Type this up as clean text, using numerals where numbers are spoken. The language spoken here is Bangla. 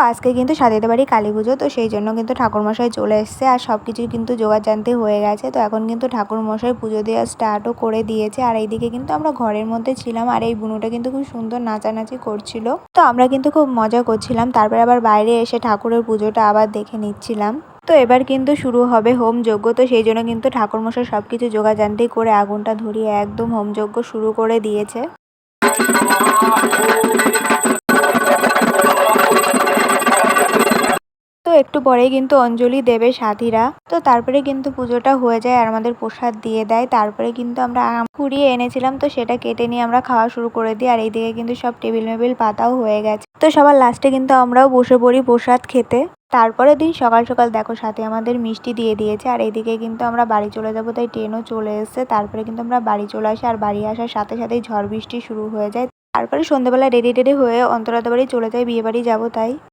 আজকে কিন্তু সাথীদের বাড়ি কালী পুজো, তো সেই জন্য কিন্তু ঠাকুরমশাই চলে এসছে আর সব কিছুই কিন্তু জোগাড়জান্তি হয়ে গেছে। তো এখন কিন্তু ঠাকুরমশাই পুজো দেওয়া স্টার্টও করে দিয়েছে। আর এইদিকে কিন্তু আমরা ঘরের মধ্যে ছিলাম আর এই বুনুটা কিন্তু খুব সুন্দর নাচানাচি করছিল। তো আমরা কিন্তু খুব মজা করছিলাম। তারপরে আবার বাইরে এসে ঠাকুরের পুজোটা আবার দেখে নিচ্ছিলাম। তো এবার কিন্তু শুরু হবে হোম যজ্ঞ। তো সেই জন্য কিন্তু ঠাকুরমশাই সবকিছু জোগাড়জান্তি করে আগুনটা ধরিয়ে একদম হোম যজ্ঞ শুরু করে দিয়েছে। তো একটু পরেই কিন্তু অঞ্জলি দেবে সাথীরা। তো তারপরে কিন্তু পুজোটা হয়ে যায় আর আমাদের প্রসাদ দিয়ে দেয়। তারপরে কিন্তু আমরা আম কুড়িয়ে এনেছিলাম, তো সেটা কেটে নিয়ে আমরা খাওয়া শুরু করে দিই। আর এইদিকে কিন্তু সব টেবিল মেবিল পাতাও হয়ে গেছে। তো সবার লাস্টে কিন্তু আমরাও বসে পড়ি প্রসাদ খেতে। তারপরের দিন সকাল সকাল দেখো সাথে আমাদের মিষ্টি দিয়ে দিয়েছে। আর এইদিকে কিন্তু আমরা বাড়ি চলে যাবো, তাই ট্রেনও চলে এসেছে। তারপরে কিন্তু আমরা বাড়ি চলে আসি আর বাড়ি আসার সাথে সাথেই ঝড় বৃষ্টি শুরু হয়ে যায়। তারপরে সন্ধ্যেবেলা রেডি টেডি হয়ে অন্তরাদের বাড়ি চলে যাই, বিয়ে বাড়ি যাবো তাই।